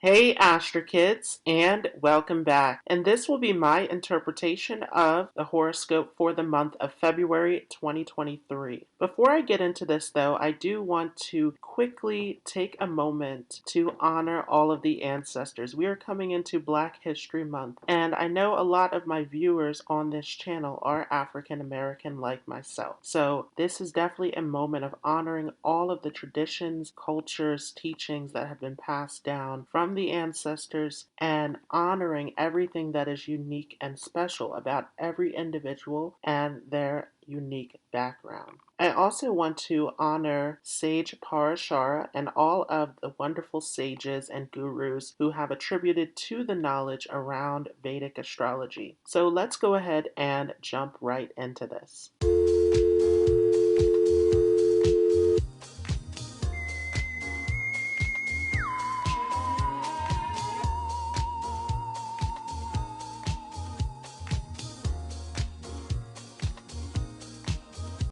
Hey Astro Kids, and welcome back. And this will be my interpretation of the horoscope for the month of February 2023. Before I get into this though, I do want to quickly take a moment to honor all of the ancestors. We are coming into Black History Month, and I know a lot of my viewers on this channel are African American like myself. So this is definitely a moment of honoring all of the traditions, cultures, teachings that have been passed down from the ancestors and honoring everything that is unique and special about every individual and their unique background. I also want to honor Sage Parashara and all of the wonderful sages and gurus who have attributed to the knowledge around Vedic astrology. So let's go ahead and jump right into this.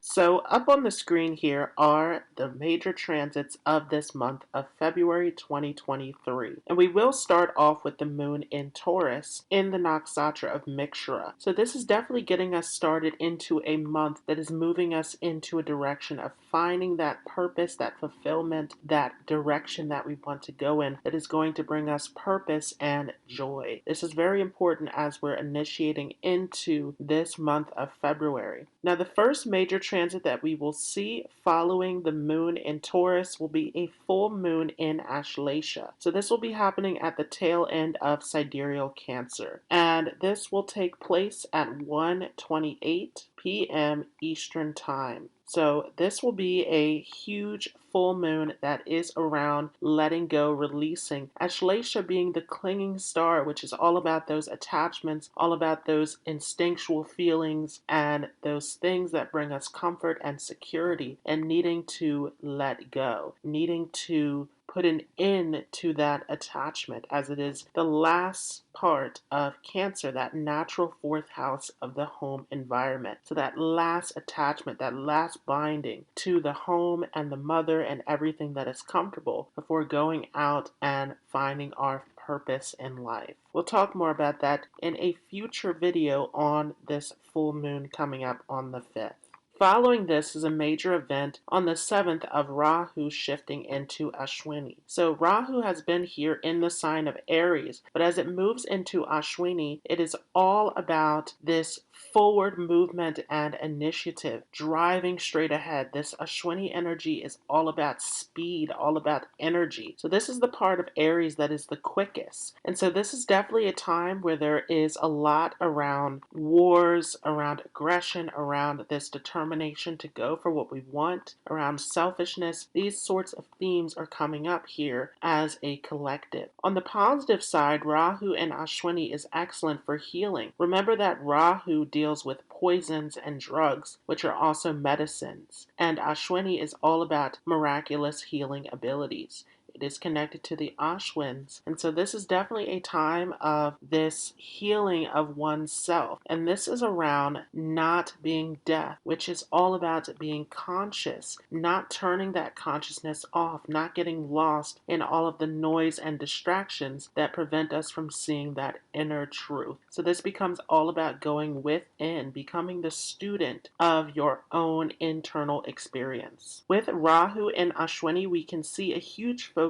So up on the screen here are the major transits of this month of February 2023. And we will start off with the moon in Taurus in the nakshatra of Mrigashira. So this is definitely getting us started into a month that is moving us into a direction of finding that purpose, that fulfillment, that direction that we want to go in that is going to bring us purpose and joy. This is very important as we're initiating into this month of February. Now the first major transit that we will see following the moon in Taurus will be a full moon in Ashleisha. So this will be happening at the tail end of sidereal Cancer. And this will take place at 1:28 p.m. Eastern Time. So this will be a huge full moon that is around letting go, releasing. Ashleisha being the clinging star, which is all about those attachments, all about those instinctual feelings and those things that bring us comfort and security, and needing to let go, needing to put an end to that attachment, as it is the last part of Cancer, that natural fourth house of the home environment. So that last attachment, that last binding to the home and the mother and everything that is comfortable before going out and finding our purpose in life. We'll talk more about that in a future video on this full moon coming up on the 5th. Following this is a major event on the 7th of Rahu shifting into Ashwini. So Rahu has been here in the sign of Aries, but as it moves into Ashwini, it is all about this forward movement and initiative, driving straight ahead. This Ashwini energy is all about speed, all about energy. So this is the part of Aries that is the quickest. And so this is definitely a time where there is a lot around wars, around aggression, around this determination to go for what we want, around selfishness. These sorts of themes are coming up here as a collective. On the positive side, Rahu and Ashwini is excellent for healing. Remember that Rahu deals with poisons and drugs, which are also medicines, and Ashwini is all about miraculous healing abilities. It is connected to the Ashwins. And so this is definitely a time of this healing of oneself. And this is around not being deaf, which is all about being conscious, not turning that consciousness off, not getting lost in all of the noise and distractions that prevent us from seeing that inner truth. So this becomes all about going within, becoming the student of your own internal experience. With Rahu and Ashwini, we can see a huge focus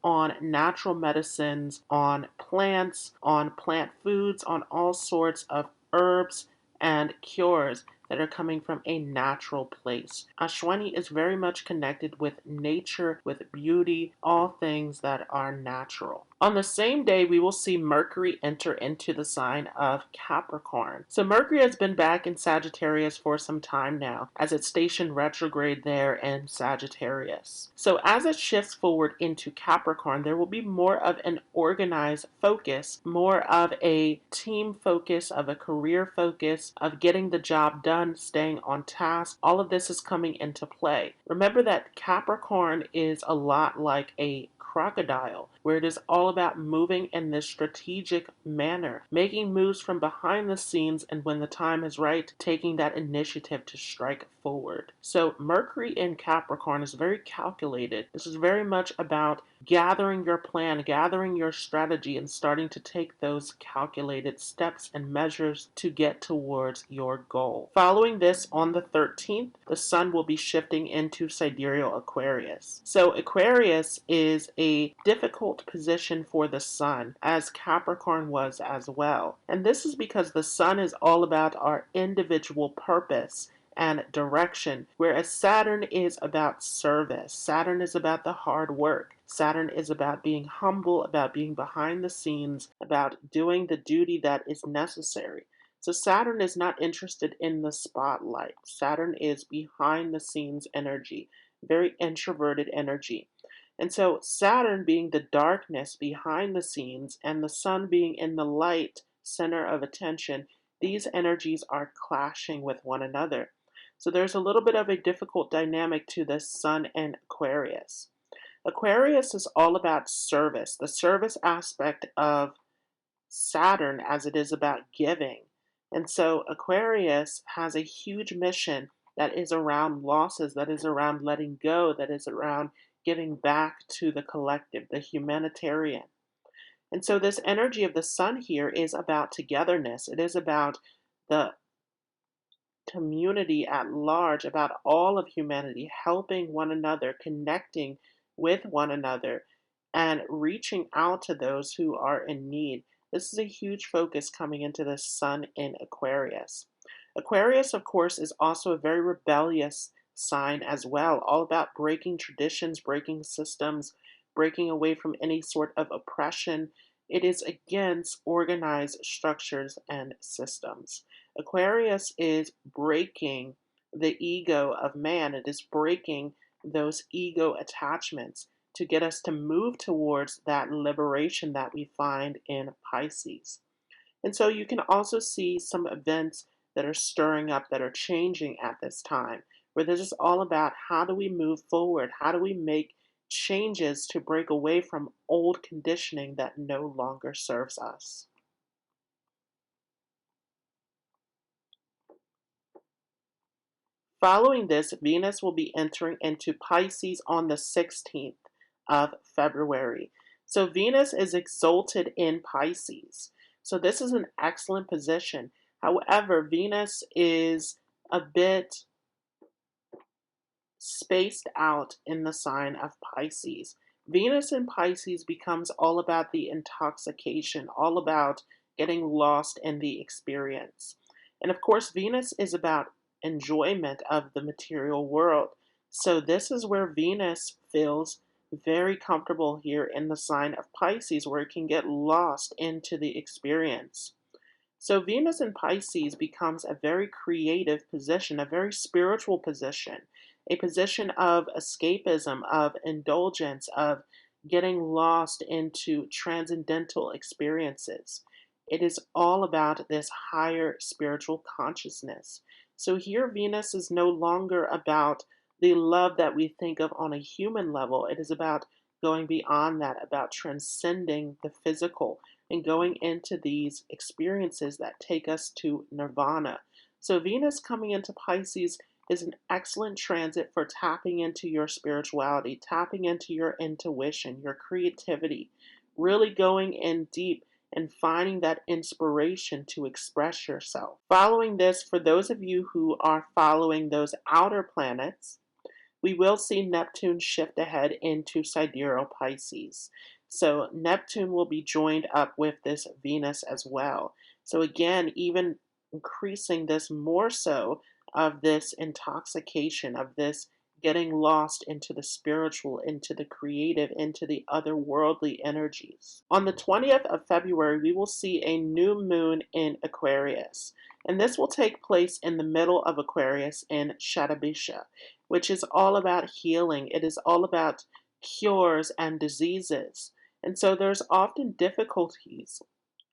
on natural medicines, on plants, on plant foods, on all sorts of herbs and cures that are coming from a natural place. Ashwini is very much connected with nature, with beauty, all things that are natural. On the same day, we will see Mercury enter into the sign of Capricorn. So Mercury has been back in Sagittarius for some time now, as it's stationed retrograde there in Sagittarius. So as it shifts forward into Capricorn, there will be more of an organized focus, more of a team focus, of a career focus, of getting the job done, staying on task. All of this is coming into play. Remember that Capricorn is a lot like a crocodile, where it is all about moving in this strategic manner, making moves from behind the scenes, and when the time is right, taking that initiative to strike forward. So Mercury in Capricorn is very calculated. This is very much about gathering your plan, gathering your strategy, and starting to take those calculated steps and measures to get towards your goal. Following this, on the 13th, the sun will be shifting into sidereal Aquarius. So Aquarius is a difficult position for the sun, as Capricorn was as well. And this is because the sun is all about our individual purpose and direction, whereas Saturn is about service. Saturn is about the hard work. Saturn is about being humble, about being behind the scenes, about doing the duty that is necessary. So Saturn is not interested in the spotlight. Saturn is behind the scenes energy, very introverted energy. And so Saturn being the darkness behind the scenes and the sun being in the light, center of attention, these energies are clashing with one another. So there's a little bit of a difficult dynamic to this sun and Aquarius. Aquarius is all about service, the service aspect of Saturn, as it is about giving. And so Aquarius has a huge mission that is around losses, that is around letting go, that is around giving back to the collective, the humanitarian. And so this energy of the sun here is about togetherness. It is about the community at large, about all of humanity, helping one another, connecting with one another, and reaching out to those who are in need. This is a huge focus coming into the sun in Aquarius. Aquarius, of course, is also a very rebellious sign as well, all about breaking traditions, breaking systems, breaking away from any sort of oppression. It is against organized structures and systems. Aquarius is breaking the ego of man. It is breaking those ego attachments to get us to move towards that liberation that we find in Pisces. And so you can also see some events that are stirring up, that are changing at this time, where this is all about how do we move forward? How do we make changes to break away from old conditioning that no longer serves us? Following this, Venus will be entering into Pisces on the 16th of February. So Venus is exalted in Pisces. So this is an excellent position. However, Venus is a bit spaced out in the sign of Pisces. Venus in Pisces becomes all about the intoxication, all about getting lost in the experience. And of course, Venus is about enjoyment of the material world. So this is where Venus feels very comfortable here in the sign of Pisces, where it can get lost into the experience. So Venus in Pisces becomes a very creative position, a very spiritual position, a position of escapism, of indulgence, of getting lost into transcendental experiences. It is all about this higher spiritual consciousness. So here Venus is no longer about the love that we think of on a human level. It is about going beyond that, about transcending the physical and going into these experiences that take us to nirvana. So Venus coming into Pisces is an excellent transit for tapping into your spirituality, tapping into your intuition, your creativity, really going in deep and finding that inspiration to express yourself. Following this, for those of you who are following those outer planets, we will see Neptune shift ahead into sidereal Pisces. So Neptune will be joined up with this Venus as well. So again, even increasing this more so of this intoxication, of this getting lost into the spiritual, into the creative, into the otherworldly energies. On the 20th of February, we will see a new moon in Aquarius. And this will take place in the middle of Aquarius in Jyotisha, which is all about healing. It is all about cures and diseases. And so there's often difficulties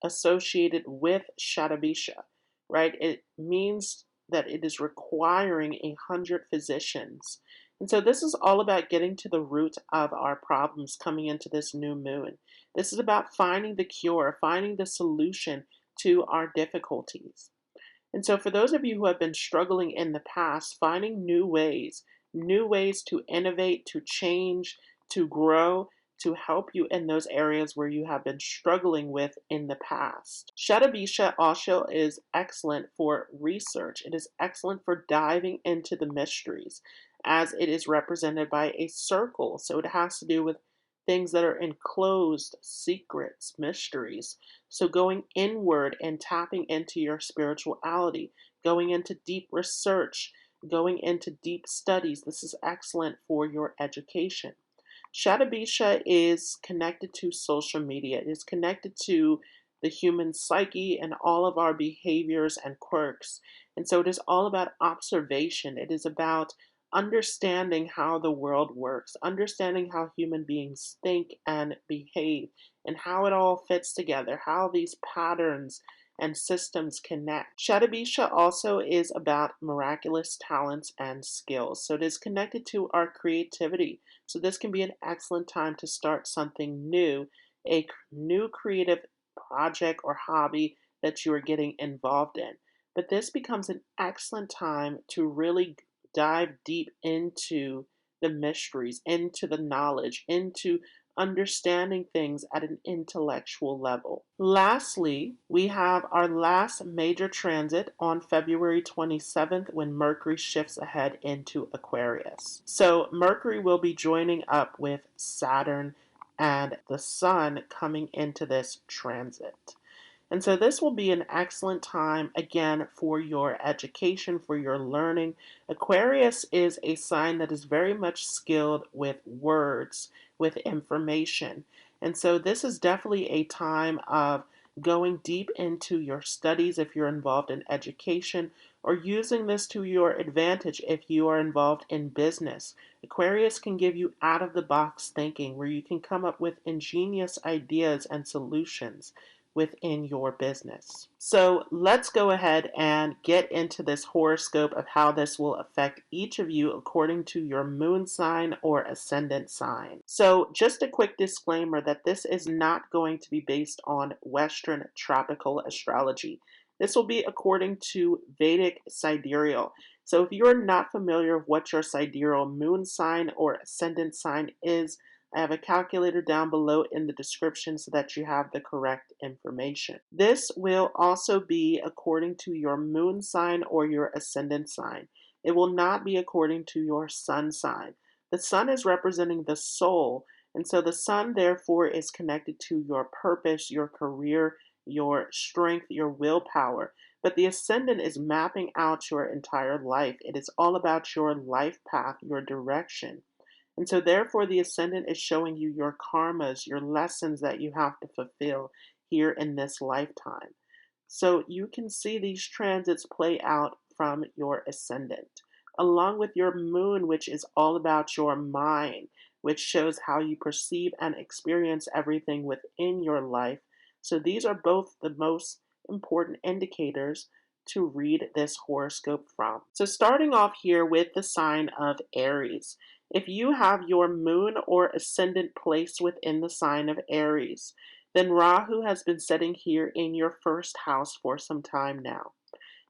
associated with Jyotisha, right? It means that it is requiring 100 physicians. And so this is all about getting to the root of our problems coming into this new moon. This is about finding the cure, finding the solution to our difficulties. And so for those of you who have been struggling in the past, finding new ways to innovate, to change, to grow, to help you in those areas where you have been struggling with in the past. Shatabisha also is excellent for research. It is excellent for diving into the mysteries, as it is represented by a circle. So it has to do with things that are enclosed, secrets, mysteries. So going inward and tapping into your spirituality, going into deep research, going into deep studies. This is excellent for your education. Shatabisha is connected to social media. It is connected to the human psyche and all of our behaviors and quirks. And so it is all about observation. It is about understanding how the world works, understanding how human beings think and behave, and how it all fits together, how these patterns and systems connect. Shatabisha also is about miraculous talents and skills. So it is connected to our creativity. So this can be an excellent time to start something new, a new creative project or hobby that you are getting involved in. But this becomes an excellent time to really dive deep into the mysteries, into the knowledge, into understanding things at an intellectual level. Lastly, we have our last major transit on February 27th when Mercury shifts ahead into Aquarius. So Mercury will be joining up with Saturn and the Sun coming into this transit. And so this will be an excellent time, again, for your education, for your learning. Aquarius is a sign that is very much skilled with words, with information. And so this is definitely a time of going deep into your studies if you're involved in education, or using this to your advantage if you are involved in business. Aquarius can give you out-of-the-box thinking where you can come up with ingenious ideas and solutions within your business. So let's go ahead and get into this horoscope of how this will affect each of you according to your moon sign or ascendant sign. So just a quick disclaimer that this is not going to be based on Western tropical astrology. This will be according to Vedic Sidereal. So if you're not familiar with what your sidereal moon sign or ascendant sign is, I have a calculator down below in the description so that you have the correct information. This will also be according to your moon sign or your ascendant sign. It will not be according to your sun sign. The sun is representing the soul, and so the sun therefore is connected to your purpose, your career, your strength, your willpower. But the ascendant is mapping out your entire life. It is all about your life path, your direction. And so therefore the ascendant is showing you your karmas, your lessons that you have to fulfill here in this lifetime. So you can see these transits play out from your ascendant, along with your moon, which is all about your mind, which shows how you perceive and experience everything within your life. So these are both the most important indicators to read this horoscope from. So starting off here with the sign of Aries. If you have your moon or ascendant placed within the sign of Aries, then Rahu has been sitting here in your first house for some time now.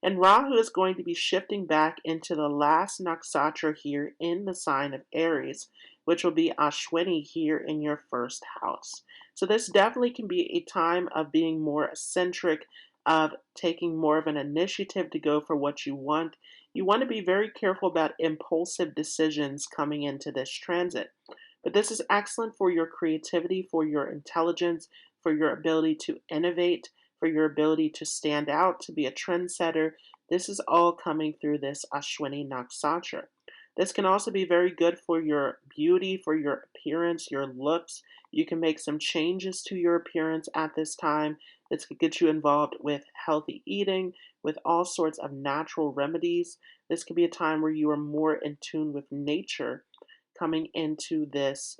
And Rahu is going to be shifting back into the last nakshatra here in the sign of Aries, which will be Ashwini here in your first house. So this definitely can be a time of being more eccentric, of taking more of an initiative to go for what you want. You want to be very careful about impulsive decisions coming into this transit. But this is excellent for your creativity, for your intelligence, for your ability to innovate, for your ability to stand out, to be a trendsetter. This is all coming through this Ashwini Nakshatra. This can also be very good for your beauty, for your appearance, your looks. You can make some changes to your appearance at this time. This could get you involved with healthy eating, with all sorts of natural remedies. This could be a time where you are more in tune with nature coming into this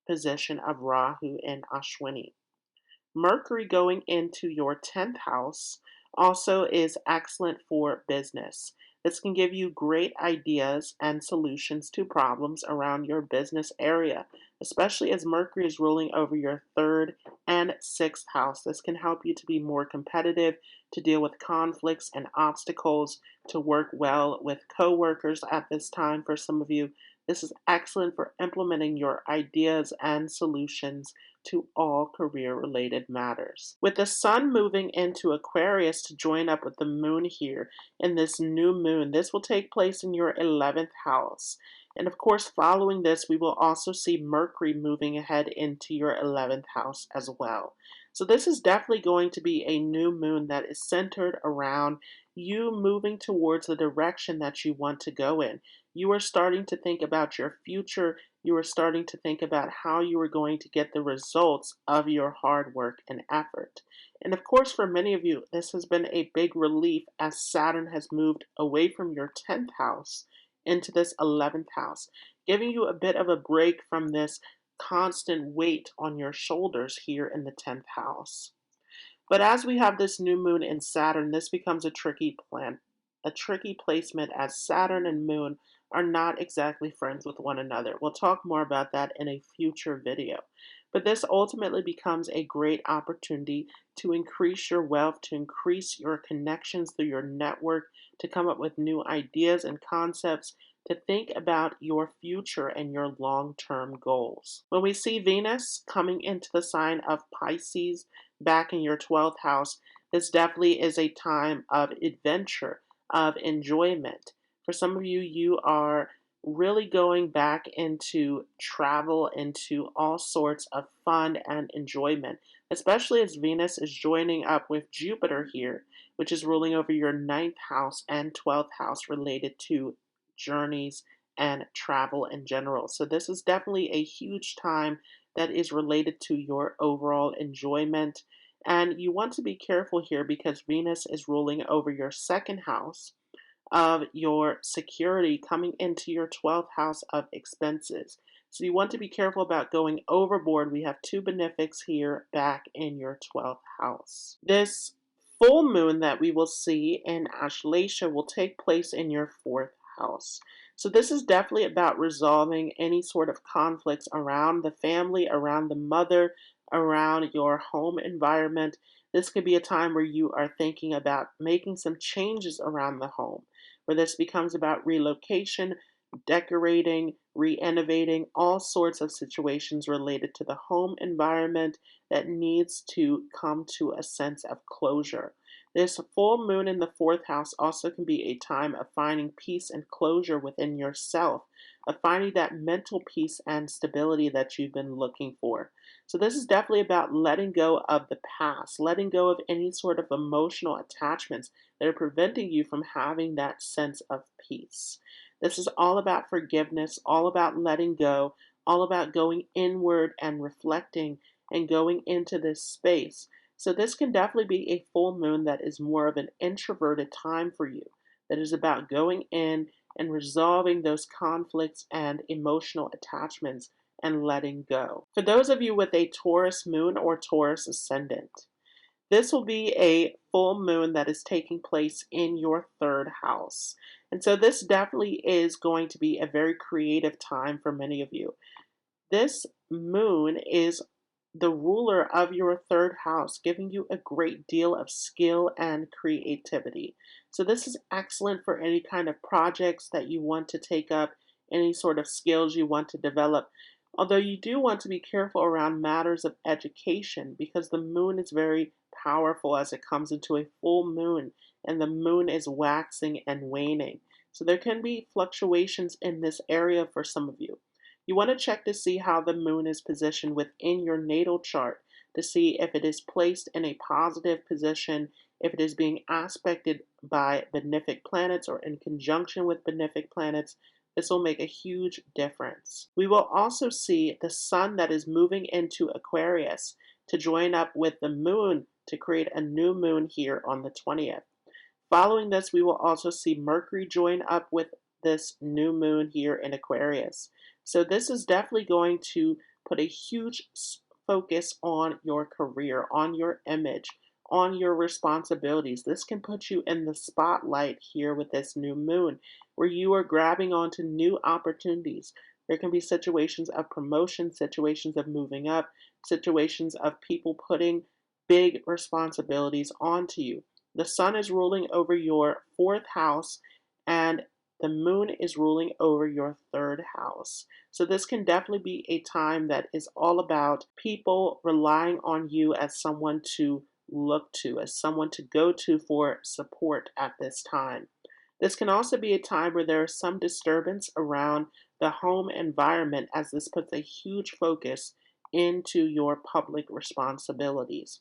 position of Rahu and Ashwini. Mercury going into your 10th house also is excellent for business. This can give you great ideas and solutions to problems around your business area, especially as Mercury is ruling over your 3rd and 6th house. This can help you to be more competitive, to deal with conflicts and obstacles, to work well with coworkers at this time for some of you. This is excellent for implementing your ideas and solutions to all career-related matters. With the sun moving into Aquarius to join up with the moon here in this new moon, this will take place in your 11th house. And of course, following this, we will also see Mercury moving ahead into your 11th house as well. So this is definitely going to be a new moon that is centered around you moving towards the direction that you want to go in. You are starting to think about your future. You are starting to think about how you are going to get the results of your hard work and effort. And of course, for many of you, this has been a big relief as Saturn has moved away from your 10th house into this 11th house, giving you a bit of a break from this constant weight on your shoulders here in the 10th house. But as we have this new moon in Saturn, this becomes a tricky placement as Saturn and Moon are not exactly friends with one another. We'll talk more about that in a future video. But this ultimately becomes a great opportunity to increase your wealth, to increase your connections through your network, to come up with new ideas and concepts, to think about your future and your long-term goals. When we see Venus coming into the sign of Pisces back in your 12th house, this definitely is a time of adventure, of enjoyment. For some of you, you are really going back into travel, into all sorts of fun and enjoyment, especially as Venus is joining up with Jupiter here, which is ruling over your 9th house and 12th house related to journeys and travel in general. So this is definitely a huge time that is related to your overall enjoyment. And you want to be careful here because Venus is ruling over your 2nd house of your security, coming into your 12th house of expenses. So you want to be careful about going overboard. We have two benefics here back in your 12th house. This full moon that we will see in Ashleisha will take place in your 4th house. So this is definitely about resolving any sort of conflicts around the family, around the mother, around your home environment. This could be a time where you are thinking about making some changes around the home, where this becomes about relocation, decorating, re-innovating, all sorts of situations related to the home environment that needs to come to a sense of closure. This full moon in the 4th house also can be a time of finding peace and closure within yourself, of finding that mental peace and stability that you've been looking for. So this is definitely about letting go of the past, letting go of any sort of emotional attachments that are preventing you from having that sense of peace. This is all about forgiveness, all about letting go, all about going inward and reflecting and going into this space. So this can definitely be a full moon that is more of an introverted time for you, that is about going in and resolving those conflicts and emotional attachments and letting go. For those of you with a Taurus moon or Taurus ascendant, this will be a full moon that is taking place in your 3rd house. And so this definitely is going to be a very creative time for many of you. This moon is the ruler of your 3rd house, giving you a great deal of skill and creativity. So this is excellent for any kind of projects that you want to take up, any sort of skills you want to develop. Although you do want to be careful around matters of education because the moon is very powerful as it comes into a full moon and the moon is waxing and waning. So there can be fluctuations in this area for some of you. You want to check to see how the moon is positioned within your natal chart to see if it is placed in a positive position, if it is being aspected by benefic planets or in conjunction with benefic planets. This will make a huge difference. We will also see the sun that is moving into Aquarius to join up with the moon to create a new moon here on the 20th. Following this, we will also see Mercury join up with this new moon here in Aquarius. So this is definitely going to put a huge focus on your career, on your image, on your responsibilities. This can put you in the spotlight here with this new moon, where you are grabbing onto new opportunities. There can be situations of promotion, situations of moving up, situations of people putting big responsibilities onto you. The sun is ruling over your 4th house, and the moon is ruling over your third house. So this can definitely be a time that is all about people relying on you as someone to look to, as someone to go to for support at this time. This can also be a time where there is some disturbance around the home environment, as this puts a huge focus into your public responsibilities.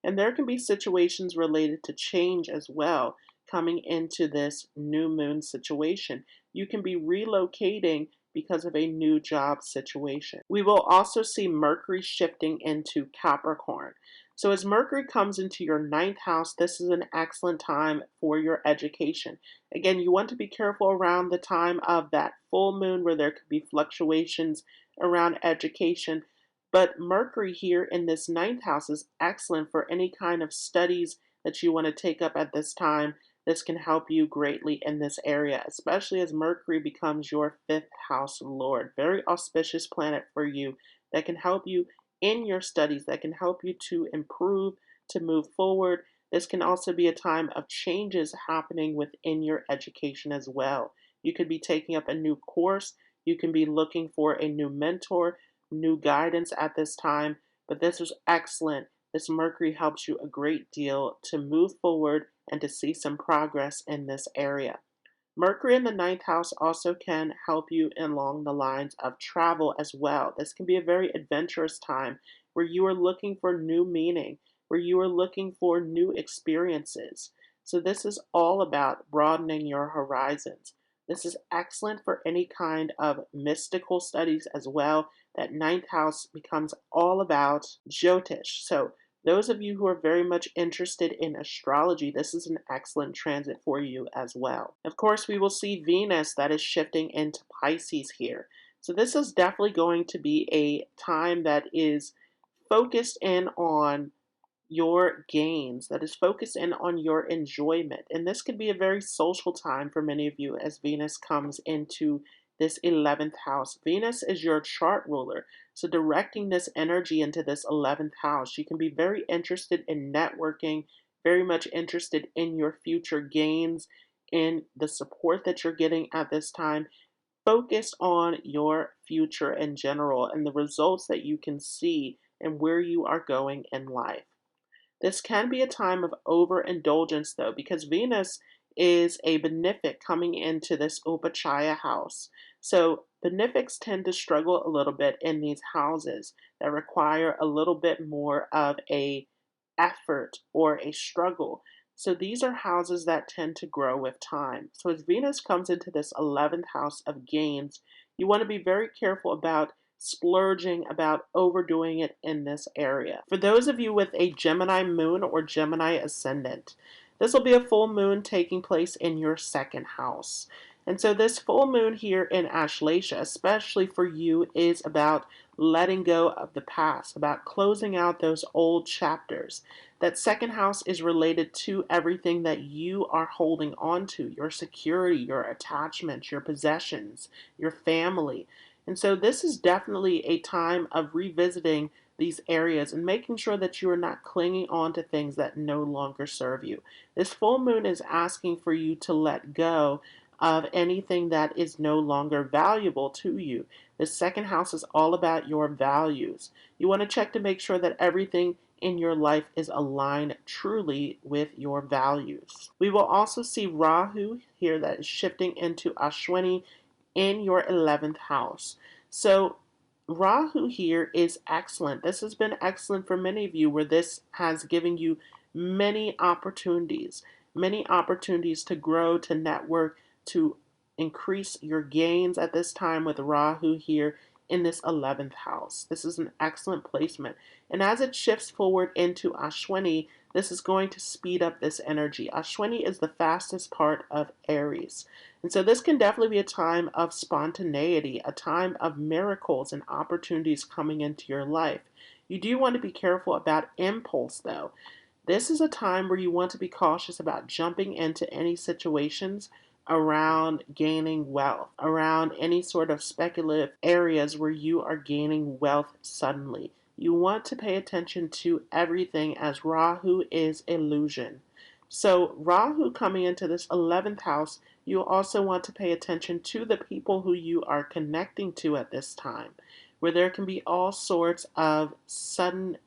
And there can be situations related to change as well coming into this new moon situation. You can be relocating because of a new job situation. We will also see Mercury shifting into Capricorn. So as Mercury comes into your ninth house, this is an excellent time for your education. Again, you want to be careful around the time of that full moon where there could be fluctuations around education. But Mercury here in this ninth house is excellent for any kind of studies that you want to take up at this time. This can help you greatly in this area, especially as Mercury becomes your fifth house lord. Very auspicious planet for you that can help you in your studies, that can help you to improve, to move forward. This can also be a time of changes happening within your education as well. You could be taking up a new course. You can be looking for a new mentor, new guidance at this time, but this is excellent. This Mercury helps you a great deal to move forward and to see some progress in this area. Mercury in the ninth house also can help you along the lines of travel as well. This can be a very adventurous time where you are looking for new meaning, where you are looking for new experiences. So this is all about broadening your horizons. This is excellent for any kind of mystical studies as well. That ninth house becomes all about jyotish. So those of you who are very much interested in astrology, this is an excellent transit for you as well. Of course, we will see Venus that is shifting into Pisces here. So this is definitely going to be a time that is focused in on your gains, that is focused in on your enjoyment. And this could be a very social time for many of you as Venus comes into this 11th house. Venus is your chart ruler. So directing this energy into this 11th house, you can be very interested in networking, very much interested in your future gains, in the support that you're getting at this time. Focus on your future in general and the results that you can see and where you are going in life. This can be a time of overindulgence, though, because Venus is a benefic coming into this Upachaya house. So benefics tend to struggle a little bit in these houses that require a little bit more of a effort or a struggle. So these are houses that tend to grow with time. So as Venus comes into this 11th house of gains, you want to be very careful about splurging, about overdoing it in this area. For those of you with a Gemini moon or Gemini ascendant, this will be a full moon taking place in your second house. And so this full moon here in Ashleisha, especially for you, is about letting go of the past, about closing out those old chapters. That second house is related to everything that you are holding on to, your security, your attachments, your possessions, your family. And so this is definitely a time of revisiting these areas and making sure that you are not clinging on to things that no longer serve you. This full moon is asking for you to let go of anything that is no longer valuable to you. The second house is all about your values. You want to check to make sure that everything in your life is aligned truly with your values. We will also see Rahu here that is shifting into Ashwini in your 11th house. So Rahu here is excellent. This has been excellent for many of you where this has given you many opportunities to grow, to network, to increase your gains at this time with Rahu here in this 11th house. This is an excellent placement. And as it shifts forward into Ashwini, this is going to speed up this energy. Ashwini is the fastest part of Aries. And so this can definitely be a time of spontaneity, a time of miracles and opportunities coming into your life. You do want to be careful about impulse, though. This is a time where you want to be cautious about jumping into any situations around gaining wealth, around any sort of speculative areas where you are gaining wealth suddenly. You want to pay attention to everything as Rahu is illusion. So Rahu coming into this 11th house, you also want to pay attention to the people who you are connecting to at this time, where there can be all sorts of sudden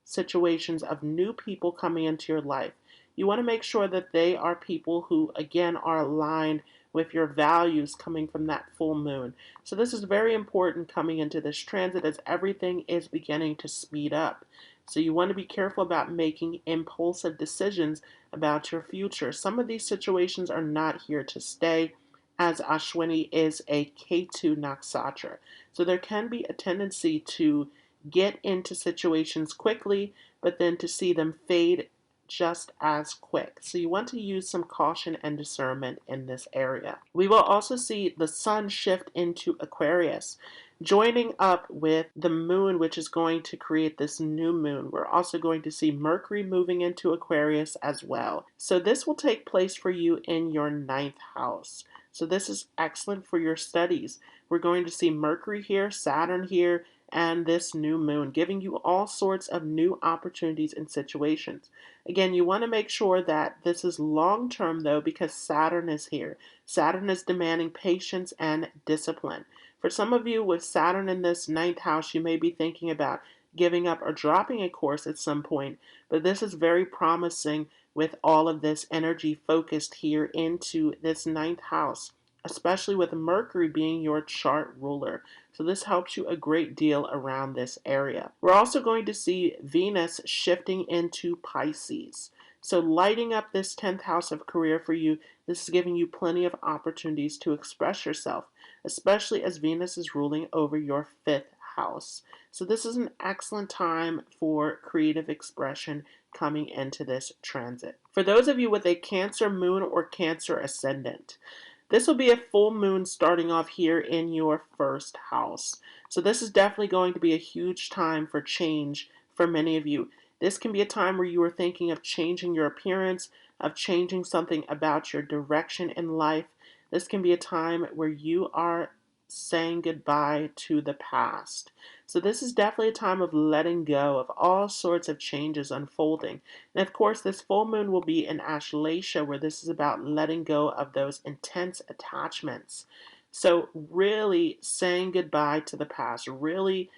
situations of new people coming into your life. You want to make sure that they are people who, again, are aligned with your values coming from that full moon. So this is very important coming into this transit as everything is beginning to speed up. So you want to be careful about making impulsive decisions about your future. Some of these situations are not here to stay, as Ashwini is a Ketu nakshatra. So there can be a tendency to get into situations quickly, but then to see them fade just as quick. So you want to use some caution and discernment in this area. We will also see the sun shift into Aquarius, joining up with the moon, which is going to create this new moon. We're also going to see Mercury moving into Aquarius as well. So this will take place for you in your 9th house. So this is excellent for your studies. We're going to see Mercury here, Saturn here, and this new moon, giving you all sorts of new opportunities and situations. Again, you want to make sure that this is long term though, because Saturn is here. Saturn is demanding patience and discipline. For some of you with Saturn in this 9th house, you may be thinking about giving up or dropping a course at some point, but this is very promising with all of this energy focused here into this 9th house, especially with Mercury being your chart ruler. So this helps you a great deal around this area. We're also going to see Venus shifting into Pisces. So lighting up this 10th house of career for you, this is giving you plenty of opportunities to express yourself, especially as Venus is ruling over your 5th house. So this is an excellent time for creative expression coming into this transit. For those of you with a Cancer moon or Cancer ascendant, this will be a full moon starting off here in your 1st house. So this is definitely going to be a huge time for change for many of you. This can be a time where you are thinking of changing your appearance, of changing something about your direction in life. This can be a time where you are saying goodbye to the past. So this is definitely a time of letting go of all sorts of changes unfolding. And of course, this full moon will be in Ashleisha, where this is about letting go of those intense attachments. So really saying goodbye to the past, really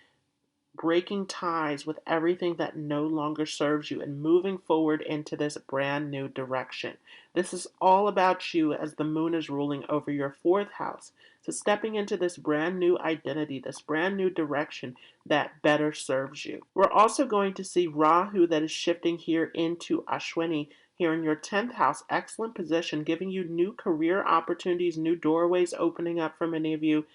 breaking ties with everything that no longer serves you and moving forward into this brand new direction. This is all about you as the moon is ruling over your 4th house. So stepping into this brand new identity, this brand new direction that better serves you. We're also going to see Rahu that is shifting here into Ashwini here in your 10th house. Excellent position, giving you new career opportunities, new doorways opening up for many of you.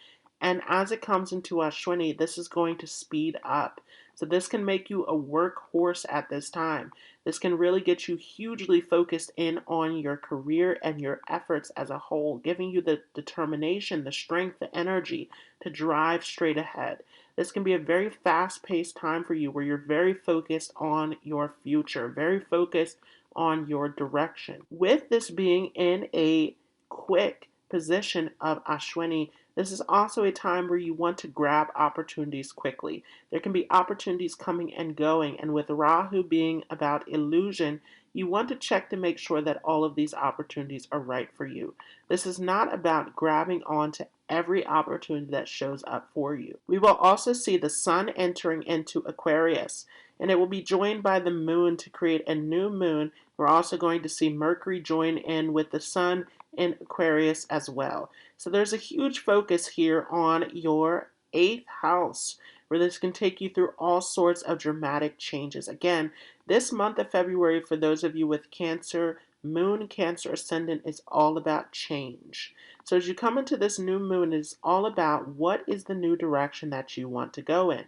And as it comes into Ashwini, this is going to speed up. So this can make you a workhorse at this time. This can really get you hugely focused in on your career and your efforts as a whole, giving you the determination, the strength, the energy to drive straight ahead. This can be a very fast-paced time for you where you're very focused on your future, very focused on your direction. With this being in a quick position of Ashwini, this is also a time where you want to grab opportunities quickly. There can be opportunities coming and going, and with Rahu being about illusion, you want to check to make sure that all of these opportunities are right for you. This is not about grabbing onto every opportunity that shows up for you. We will also see the sun entering into Aquarius, and it will be joined by the moon to create a new moon. We're also going to see Mercury join in with the sun in Aquarius as well. So there's a huge focus here on your 8th house, where this can take you through all sorts of dramatic changes. Again, this month of February, for those of you with Cancer moon, Cancer ascendant, is all about change. So as you come into this new moon, it's all about what is the new direction that you want to go in.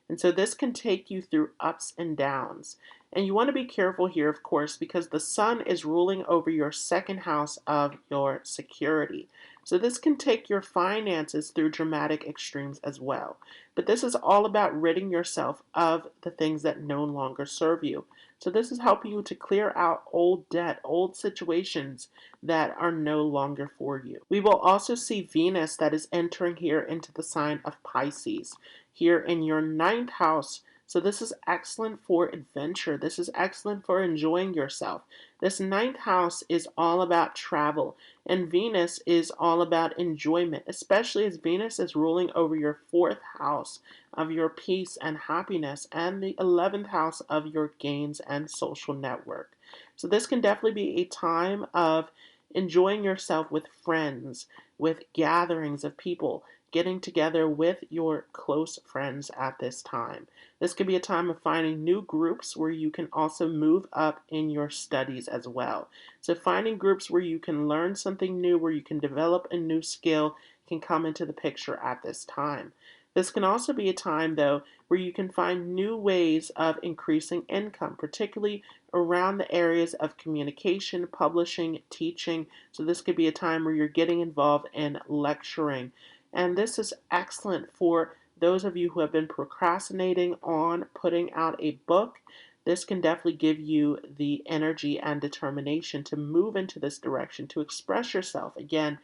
And so this can take you through ups and downs. And you want to be careful here, of course, because the sun is ruling over your 2nd house of your security. So this can take your finances through dramatic extremes as well. But this is all about ridding yourself of the things that no longer serve you. So this is helping you to clear out old debt, old situations that are no longer for you. We will also see Venus that is entering here into the sign of Pisces, here in your 9th house, So this is excellent for adventure. This is excellent for enjoying yourself. This ninth house is all about travel, and Venus is all about enjoyment, especially as Venus is ruling over your fourth house of your peace and happiness and the 11th house of your gains and social network. So this can definitely be a time of enjoying yourself with friends, with gatherings of people, getting together with your close friends at this time. This could be a time of finding new groups where you can also move up in your studies as well. So finding groups where you can learn something new, where you can develop a new skill, can come into the picture at this time. This can also be a time, though, where you can find new ways of increasing income, particularly around the areas of communication, publishing, teaching. So this could be a time where you're getting involved in lecturing. And this is excellent for those of you who have been procrastinating on putting out a book. This can definitely give you the energy and determination to move into this direction, to express yourself. Again,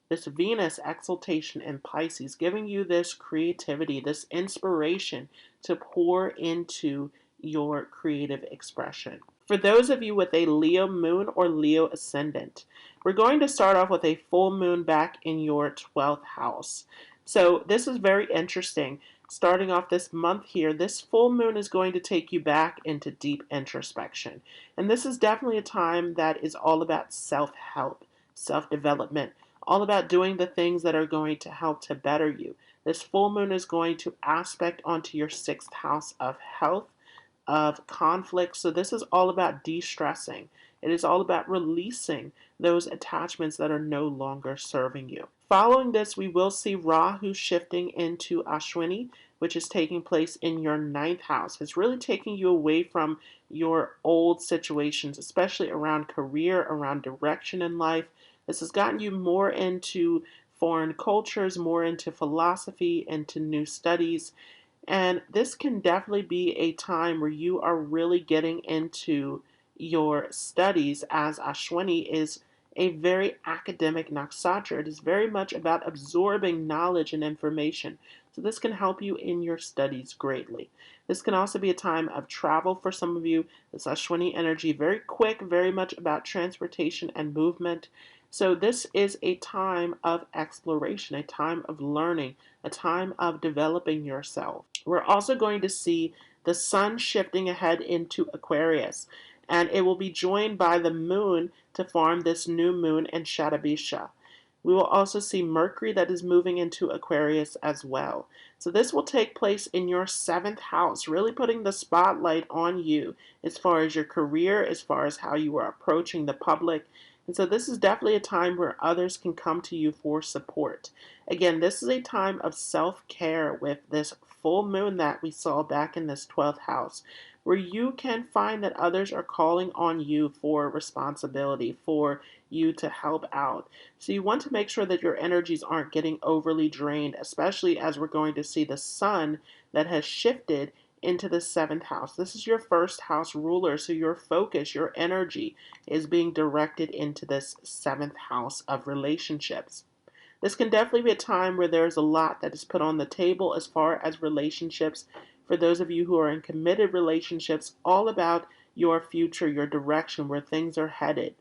this Venus exaltation in Pisces, giving you this creativity, this inspiration to pour into your creative expression. For those of you with a Leo moon or Leo ascendant, we're going to start off with a full moon back in your 12th house. So this is very interesting. Starting off this month here, this full moon is going to take you back into deep introspection. And this is definitely a time that is all about self-help, self-development, all about doing the things that are going to help to better you. This full moon is going to aspect onto your 6th house of health, of conflict. So this is all about de-stressing. It is all about releasing those attachments that are no longer serving you. Following this, we will see Rahu shifting into Ashwini, which is taking place in your 9th house. It's really taking you away from your old situations, especially around career, around direction in life. This has gotten you more into foreign cultures, more into philosophy, into new studies. And this can definitely be a time where you are really getting into your studies, as Ashwini is a very academic nakshatra. It is very much about absorbing knowledge and information. So this can help you in your studies greatly. This can also be a time of travel for some of you. This Ashwini energy, very quick, very much about transportation and movement. So this is a time of exploration, a time of learning, a time of developing yourself. We're also going to see the sun shifting ahead into Aquarius, and it will be joined by the moon to form this new moon in Shatabisha. We will also see Mercury that is moving into Aquarius as well. So this will take place in your 7th house, really putting the spotlight on you as far as your career, as far as how you are approaching the public. And so this is definitely a time where others can come to you for support. Again, this is a time of self-care with this full moon that we saw back in this 12th house, where you can find that others are calling on you for responsibility, for you to help out. So you want to make sure that your energies aren't getting overly drained, especially as we're going to see the sun that has shifted into the 7th house. This is your first house ruler, so your focus, your energy is being directed into this 7th house of relationships. This can definitely be a time where there's a lot that is put on the table as far as relationships. For those of you who are in committed relationships, all about your future, your direction, where things are headed.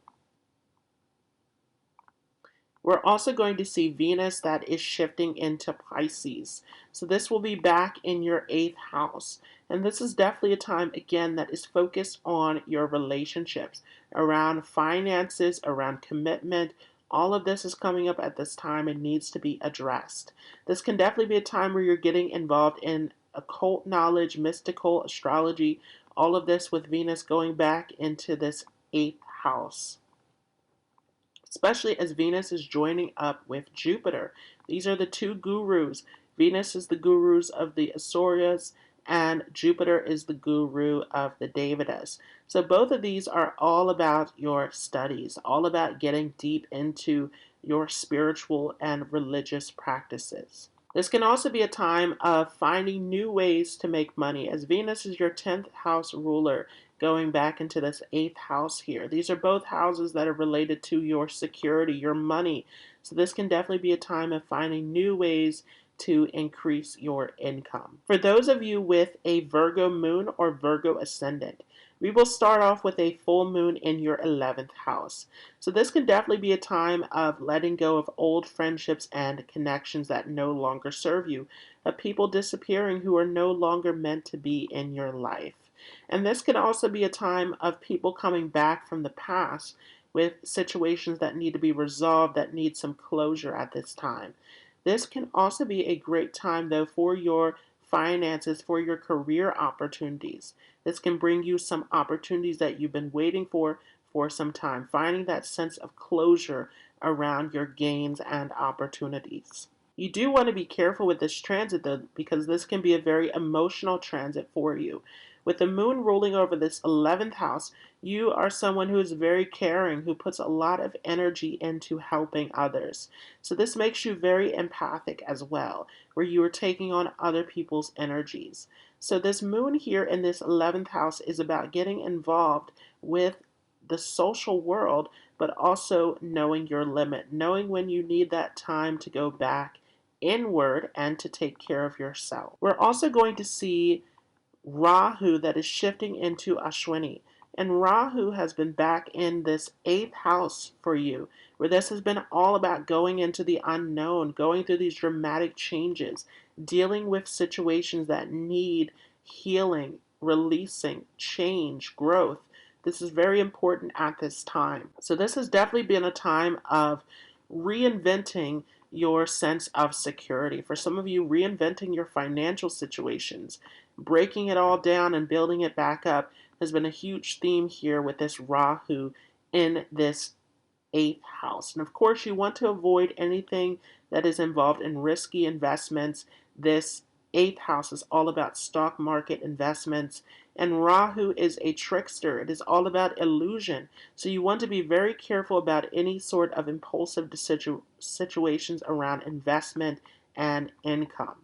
We're also going to see Venus that is shifting into Pisces. So this will be back in your 8th house. And this is definitely a time, again, that is focused on your relationships, around finances, around commitment. All of this is coming up at this time and needs to be addressed. This can definitely be a time where you're getting involved in occult knowledge, mystical, astrology, all of this with Venus going back into this 8th house, especially as Venus is joining up with Jupiter. These are the two gurus. Venus is the gurus of the Asuras, and Jupiter is the guru of the Devatas. So both of these are all about your studies, all about getting deep into your spiritual and religious practices. This can also be a time of finding new ways to make money, as Venus is your 10th house ruler, going back into this 8th house here. These are both houses that are related to your security, your money. So this can definitely be a time of finding new ways to increase your income. For those of you with a Virgo moon or Virgo ascendant, we will start off with a full moon in your 11th house. So this can definitely be a time of letting go of old friendships and connections that no longer serve you, of people disappearing who are no longer meant to be in your life. And this can also be a time of people coming back from the past with situations that need to be resolved, that need some closure at this time. This can also be a great time, though, for your finances, for your career opportunities. This can bring you some opportunities that you've been waiting for some time, finding that sense of closure around your gains and opportunities. You do want to be careful with this transit, though, because this can be a very emotional transit for you. With the moon ruling over this 11th house, you are someone who is very caring, who puts a lot of energy into helping others. So this makes you very empathic as well, where you are taking on other people's energies. So this moon here in this 11th house is about getting involved with the social world, but also knowing your limit, knowing when you need that time to go back inward and to take care of yourself. We're also going to see Rahu that is shifting into Ashwini. And Rahu has been back in this 8th house for you, where this has been all about going into the unknown, going through these dramatic changes, dealing with situations that need healing, releasing, change, growth. This is very important at this time. So this has definitely been a time of reinventing your sense of security. For some of you, reinventing your financial situations, breaking it all down and building it back up has been a huge theme here with this Rahu in this 8th house. And of course, you want to avoid anything that is involved in risky investments. This 8th house is all about stock market investments, and Rahu is a trickster. It is all about illusion. So you want to be very careful about any sort of impulsive situations around investment and income.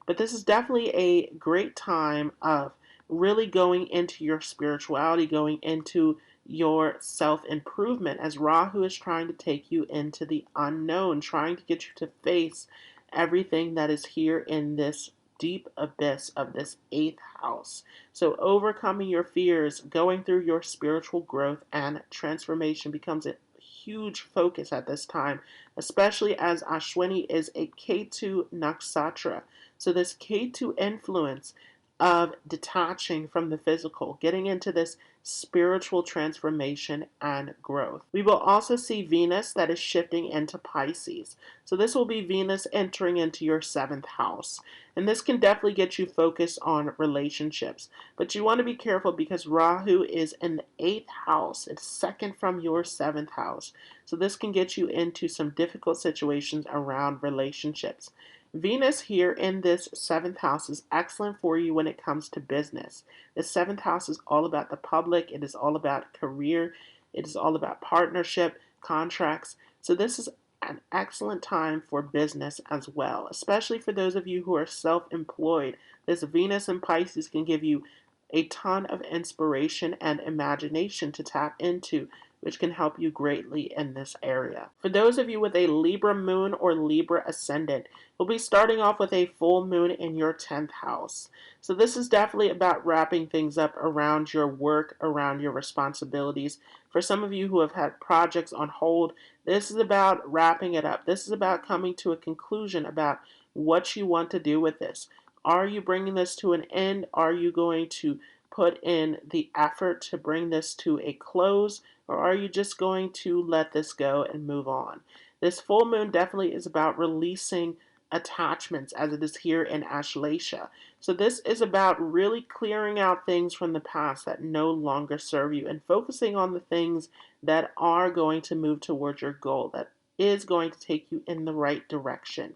But this is definitely a great time of really going into your spirituality, going into your self-improvement, as Rahu is trying to take you into the unknown, trying to get you to face everything that is here in this deep abyss of this 8th house. So overcoming your fears, going through your spiritual growth and transformation becomes a huge focus at this time, especially as Ashwini is a Ketu nakshatra. So this Ketu influence of detaching from the physical, getting into this spiritual transformation and growth. We will also see Venus that is shifting into Pisces. So this will be Venus entering into your 7th house. And this can definitely get you focused on relationships. But you want to be careful because Rahu is in the 8th house. It's second from your 7th house. So this can get you into some difficult situations around relationships. Venus here in this 7th house is excellent for you when it comes to business. The 7th house is all about the public. It is all about career. It is all about partnership, contracts. So this is an excellent time for business as well, especially for those of you who are self-employed. This Venus in Pisces can give you a ton of inspiration and imagination to tap into, which can help you greatly in this area. For those of you with a Libra moon or Libra ascendant, we'll be starting off with a full moon in your 10th house. So this is definitely about wrapping things up around your work, around your responsibilities. For some of you who have had projects on hold, this is about wrapping it up. This is about coming to a conclusion about what you want to do with this. Are you bringing this to an end? Are you going to put in the effort to bring this to a close? Or are you just going to let this go and move on? This full moon definitely is about releasing attachments, as it is here in Ashleisha. So this is about really clearing out things from the past that no longer serve you and focusing on the things that are going to move towards your goal, that is going to take you in the right direction.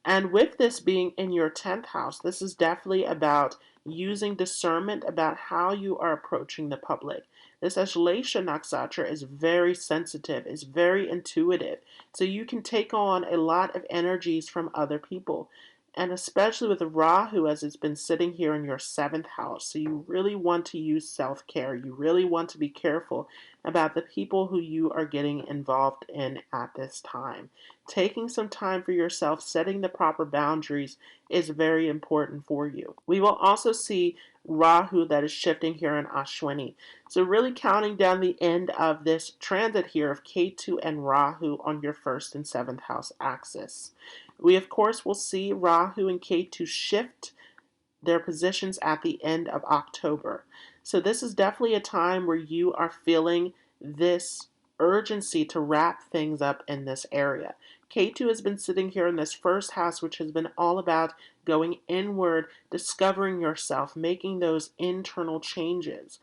And with this being in your 10th house, this is definitely about using discernment about how you are approaching the public. This Ashlesha Nakshatra is very sensitive, is very intuitive. So you can take on a lot of energies from other people. And especially with Rahu, as it's been sitting here in your 7th house. So you really want to use self-care. You really want to be careful about the people who you are getting involved in at this time. Taking some time for yourself, setting the proper boundaries is very important for you. We will also see Rahu that is shifting here in Ashwini. So really counting down the end of this transit here of Ketu and Rahu on your 1st and 7th house axis. We, of course, will see Rahu and Ketu shift their positions at the end of October. So this is definitely a time where you are feeling this urgency to wrap things up in this area. Ketu has been sitting here in this 1st house, which has been all about going inward, discovering yourself, making those internal changes,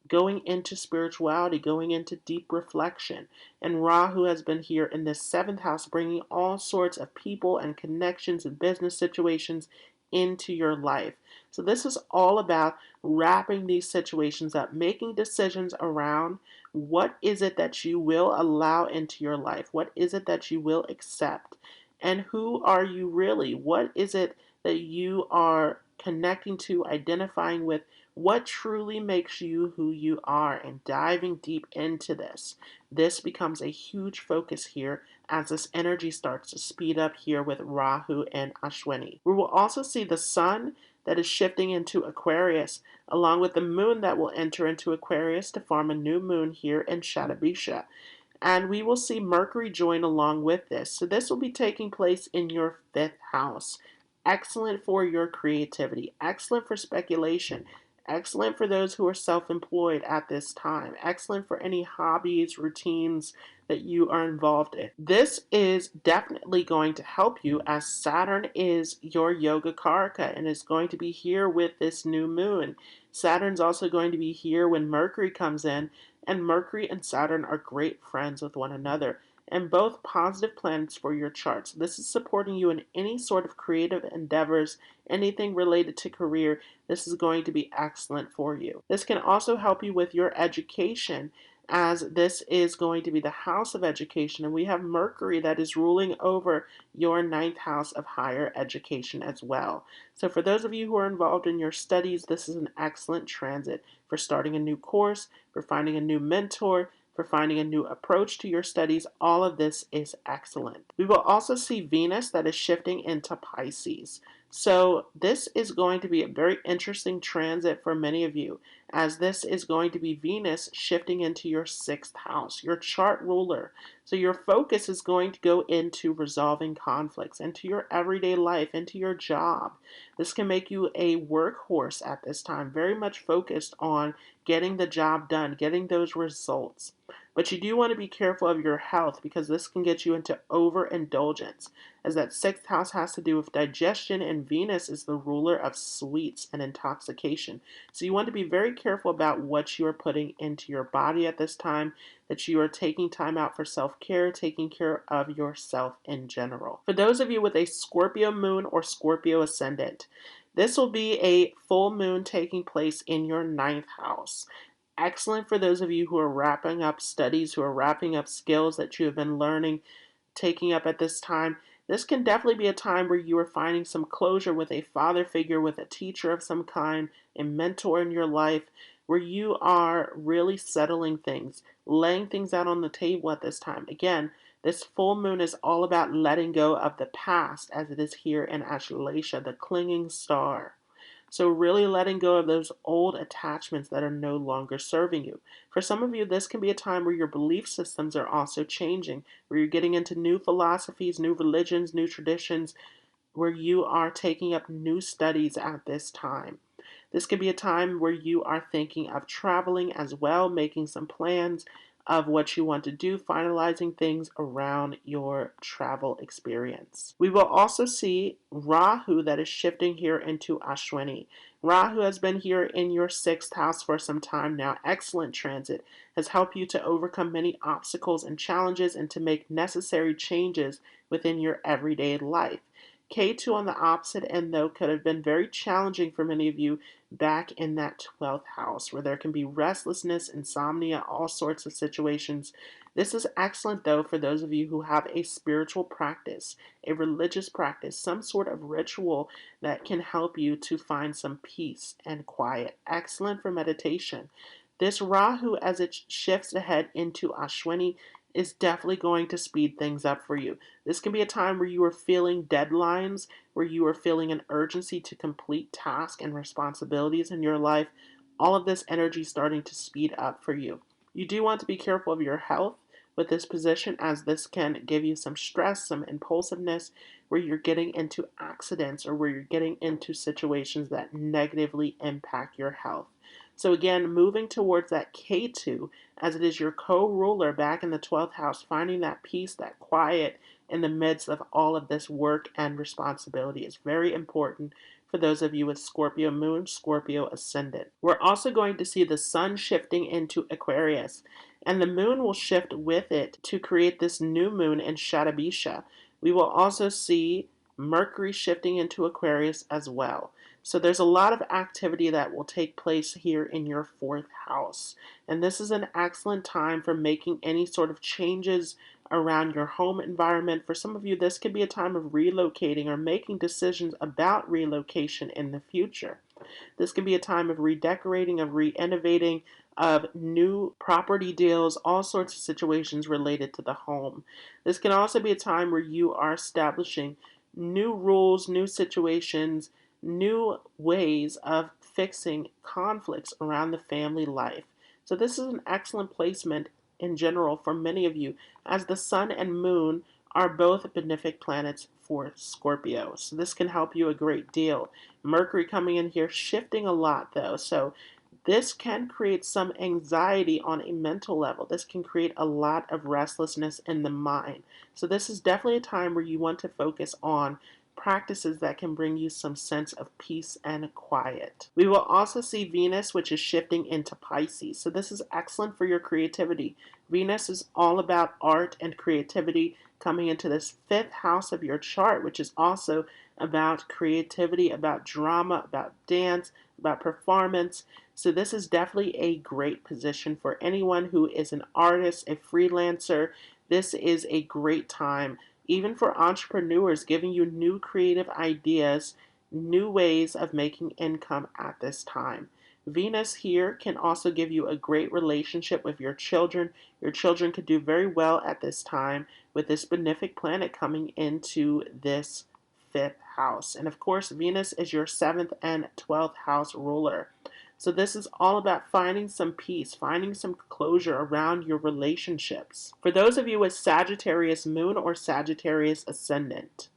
going into spirituality, going into deep reflection. And Rahu has been here in this 7th house, bringing all sorts of people and connections and business situations into your life. So this is all about wrapping these situations up, making decisions around what is it that you will allow into your life? What is it that you will accept? And who are you really? What is it that you are connecting to, identifying with? What truly makes you who you are? And diving deep into this. This becomes a huge focus here as this energy starts to speed up here with Rahu and Ashwini. We will also see the sun that is shifting into Aquarius, along with the moon that will enter into Aquarius to form a new moon here in Shatabisha. And we will see Mercury join along with this. So this will be taking place in your 5th house. Excellent for your creativity, excellent for speculation, excellent for those who are self-employed at this time, excellent for any hobbies, routines that you are involved in. This is definitely going to help you as Saturn is your yoga karaka and is going to be here with this new moon. Saturn's also going to be here when Mercury comes in, and Mercury and Saturn are great friends with one another and both positive planets for your charts. This is supporting you in any sort of creative endeavors, anything related to career. This is going to be excellent for you. This can also help you with your education, as this is going to be the house of education, and we have Mercury that is ruling over your 9th house of higher education as well. So for those of you who are involved in your studies, this is an excellent transit for starting a new course, for finding a new mentor, for finding a new approach to your studies. All of this is excellent. We will also see Venus that is shifting into Pisces. So this is going to be a very interesting transit for many of you, as this is going to be Venus shifting into your 6th house, your chart ruler. So your focus is going to go into resolving conflicts, into your everyday life, into your job. This can make you a workhorse at this time, very much focused on getting the job done, getting those results. But you do want to be careful of your health, because this can get you into overindulgence, as that 6th house has to do with digestion, and Venus is the ruler of sweets and intoxication. So you want to be very careful about what you are putting into your body at this time, that you are taking time out for self-care, taking care of yourself in general. For those of you with a Scorpio moon or Scorpio ascendant, this will be a full moon taking place in your 9th house. Excellent for those of you who are wrapping up studies, who are wrapping up skills that you have been learning, taking up at this time. This can definitely be a time where you are finding some closure with a father figure, with a teacher of some kind, a mentor in your life, where you are really settling things, laying things out on the table at this time. Again, this full moon is all about letting go of the past, as it is here in Ashleisha, the clinging star. So really letting go of those old attachments that are no longer serving you. For some of you, this can be a time where your belief systems are also changing, where you're getting into new philosophies, new religions, new traditions, where you are taking up new studies at this time. This could be a time where you are thinking of traveling as well, making some plans of what you want to do, finalizing things around your travel experience. We will also see Rahu that is shifting here into Ashwini. Rahu has been here in your 6th house for some time now. Excellent transit has helped you to overcome many obstacles and challenges and to make necessary changes within your everyday life. K2 on the opposite end, though, could have been very challenging for many of you back in that 12th house, where there can be restlessness, insomnia, all sorts of situations. This is excellent, though, for those of you who have a spiritual practice, a religious practice, some sort of ritual that can help you to find some peace and quiet. Excellent for meditation. This Rahu, as it shifts ahead into Ashwini, is definitely going to speed things up for you. This can be a time where you are feeling deadlines, where you are feeling an urgency to complete tasks and responsibilities in your life. All of this energy starting to speed up for you. You do want to be careful of your health with this position, as this can give you some stress, some impulsiveness, where you're getting into accidents or where you're getting into situations that negatively impact your health. So again, moving towards that K2, as it is your co-ruler back in the 12th house, finding that peace, that quiet in the midst of all of this work and responsibility is very important for those of you with Scorpio moon, Scorpio ascendant. We're also going to see the sun shifting into Aquarius, and the moon will shift with it to create this new moon in Shatabisha. We will also see Mercury shifting into Aquarius as well. So there's a lot of activity that will take place here in your 4th house. And this is an excellent time for making any sort of changes around your home environment. For some of you, this could be a time of relocating or making decisions about relocation in the future. This can be a time of redecorating, of re-innovating, of new property deals, all sorts of situations related to the home. This can also be a time where you are establishing new rules, new situations, new ways of fixing conflicts around the family life. So this is an excellent placement in general for many of you, as the sun and moon are both benefic planets for Scorpio. So this can help you a great deal. Mercury coming in here, shifting a lot though. So this can create some anxiety on a mental level. This can create a lot of restlessness in the mind. So this is definitely a time where you want to focus on practices that can bring you some sense of peace and quiet. We will also see Venus, which is shifting into Pisces. So this is excellent for your creativity. Venus is all about art and creativity, coming into this 5th house of your chart, which is also about creativity, about drama, about dance, about performance. So this is definitely a great position for anyone who is an artist, a freelancer. This is a great time, even for entrepreneurs, giving you new creative ideas, new ways of making income at this time. Venus here can also give you a great relationship with your children. Your children could do very well at this time with this benefic planet coming into this 5th house. And of course, Venus is your 7th and 12th house ruler. So this is all about finding some peace, finding some closure around your relationships. For those of you with Sagittarius moon or Sagittarius ascendant,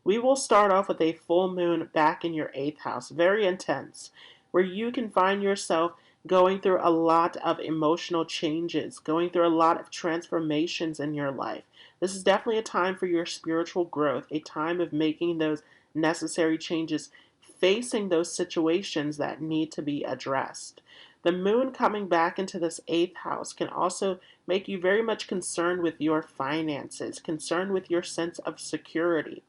we will start off with a full moon back in your 8th house, very intense, where you can find yourself going through a lot of emotional changes, going through a lot of transformations in your life. This is definitely a time for your spiritual growth, a time of making those necessary changes, facing those situations that need to be addressed. The moon coming back into this 8th house can also make you very much concerned with your finances, concerned with your sense of security.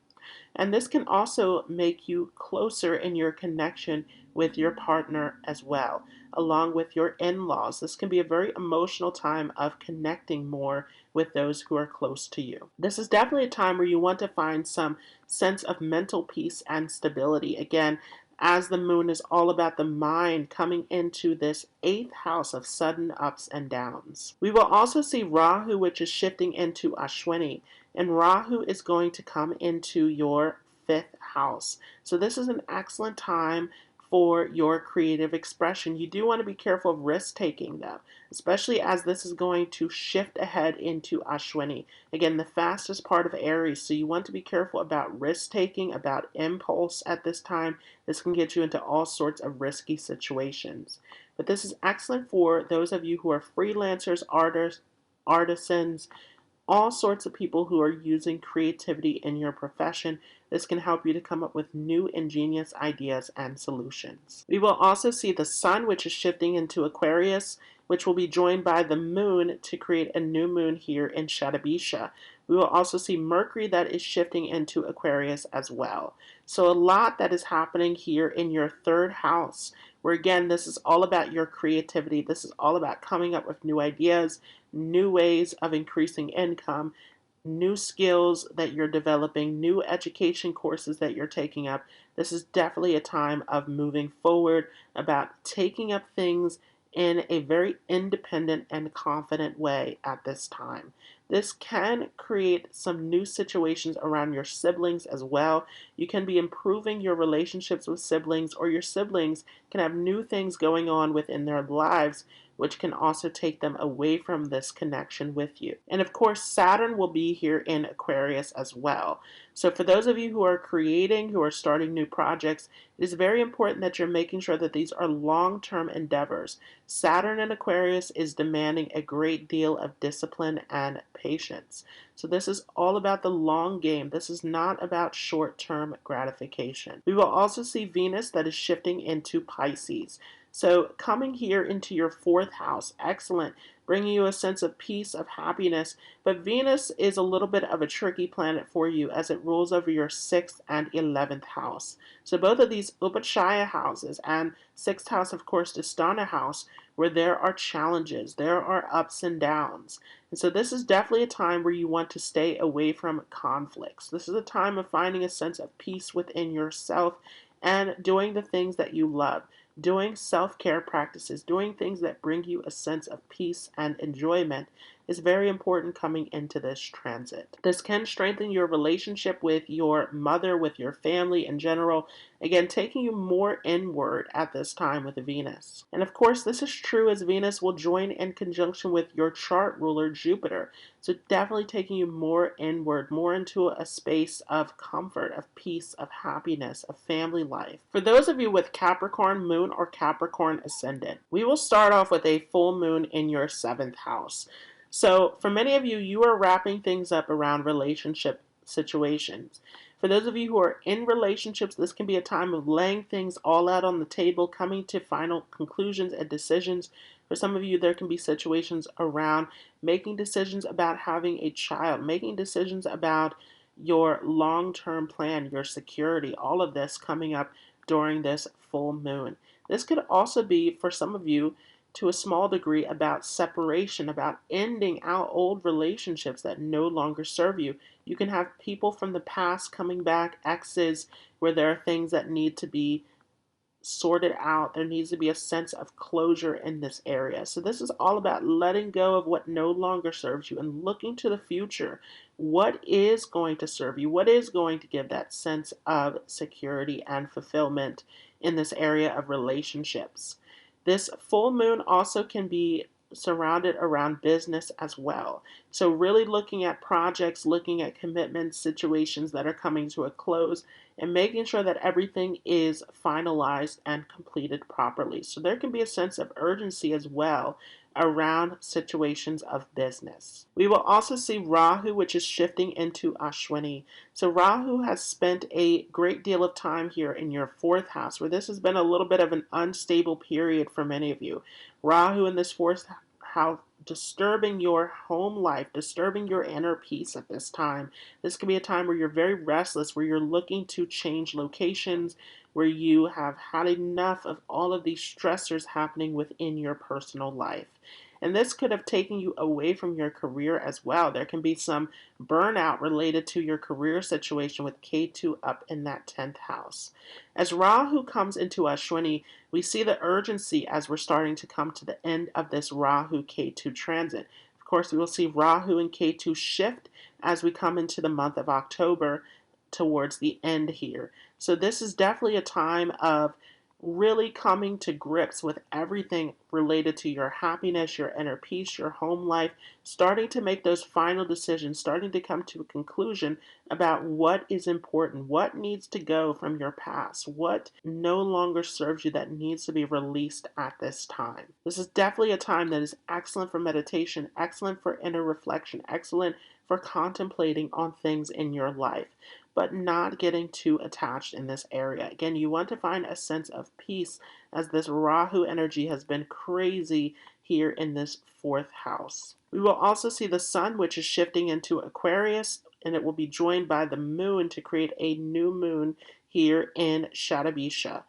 And this can also make you closer in your connection with your partner as well, along with your in-laws. This can be a very emotional time of connecting more with those who are close to you. This is definitely a time where you want to find some sense of mental peace and stability. Again, as the moon is all about the mind coming into this 8th house of sudden ups and downs. We will also see Rahu, which is shifting into Ashwini, and Rahu is going to come into your 5th house. So this is an excellent time for your creative expression. You do want to be careful of risk taking though, especially as this is going to shift ahead into Ashwini. Again, the fastest part of Aries, so you want to be careful about risk taking, about impulse at this time. This can get you into all sorts of risky situations. But this is excellent for those of you who are freelancers, artisans, all sorts of people who are using creativity in your profession. This can help you to come up with new ingenious ideas and solutions. We will also see the sun, which is shifting into Aquarius, which will be joined by the moon to create a new moon here in Jyotisha. We will also see Mercury that is shifting into Aquarius as well. So a lot that is happening here in your third house, where again, this is all about your creativity. This is all about coming up with new ideas, new ways of increasing income, new skills that you're developing, new education courses that you're taking up. This is definitely a time of moving forward, about taking up things in a very independent and confident way at this time. This can create some new situations around your siblings as well. You can be improving your relationships with siblings, or your siblings can have new things going on within their lives, which can also take them away from this connection with you. And of course, Saturn will be here in Aquarius as well. So for those of you who are creating, who are starting new projects, it is very important that you're making sure that these are long-term endeavors. Saturn in Aquarius is demanding a great deal of discipline and patience. So this is all about the long game. This is not about short-term gratification. We will also see Venus that is shifting into Pisces. So coming here into your fourth house, excellent, bringing you a sense of peace, of happiness. But Venus is a little bit of a tricky planet for you as it rules over your 6th and 11th house. So both of these Upachaya houses, and 6th house, of course, Distana house, where there are challenges, there are ups and downs. And so this is definitely a time where you want to stay away from conflicts. This is a time of finding a sense of peace within yourself and doing the things that you love. Doing self-care practices, doing things that bring you a sense of peace and enjoyment is very important coming into this transit. This can strengthen your relationship with your mother, with your family in general, again, taking you more inward at this time with Venus. And of course, this is true as Venus will join in conjunction with your chart ruler, Jupiter. So definitely taking you more inward, more into a space of comfort, of peace, of happiness, of family life. For those of you with Capricorn moon or Capricorn ascendant, we will start off with a full moon in your 7th house. So for many of you, you are wrapping things up around relationship situations. For those of you who are in relationships, this can be a time of laying things all out on the table, coming to final conclusions and decisions. For some of you, there can be situations around making decisions about having a child, making decisions about your long-term plan, your security, all of this coming up during this full moon. This could also be, for some of you, to a small degree, about separation, about ending out old relationships that no longer serve you. You can have people from the past coming back, exes, where there are things that need to be sorted out. There needs to be a sense of closure in this area. So this is all about letting go of what no longer serves you and looking to the future. What is going to serve you? What is going to give that sense of security and fulfillment in this area of relationships? This full moon also can be surrounded around business as well. So really looking at projects, looking at commitments, situations that are coming to a close, and making sure that everything is finalized and completed properly. So there can be a sense of urgency as well around situations of business. We will also see Rahu, which is shifting into Ashwini. So Rahu has spent a great deal of time here in your 4th house, where this has been a little bit of an unstable period for many of you. Rahu in this 4th house, disturbing your home life, disturbing your inner peace at this time. This can be a time where you're very restless, where you're looking to change locations, where you have had enough of all of these stressors happening within your personal life. And this could have taken you away from your career as well. There can be some burnout related to your career situation with Ketu up in that 10th house. As Rahu comes into Ashwini, we see the urgency as we're starting to come to the end of this Rahu-Ketu transit. Of course, we will see Rahu and Ketu shift as we come into the month of October towards the end here. So this is definitely a time of really coming to grips with everything related to your happiness, your inner peace, your home life, starting to make those final decisions, starting to come to a conclusion about what is important, what needs to go from your past, what no longer serves you that needs to be released at this time. This is definitely a time that is excellent for meditation, excellent for inner reflection, excellent for contemplating on things in your life, but not getting too attached in this area. Again, you want to find a sense of peace as this Rahu energy has been crazy here in this fourth house. We will also see the sun, which is shifting into Aquarius, and it will be joined by the moon to create a new moon here in Jyotisha.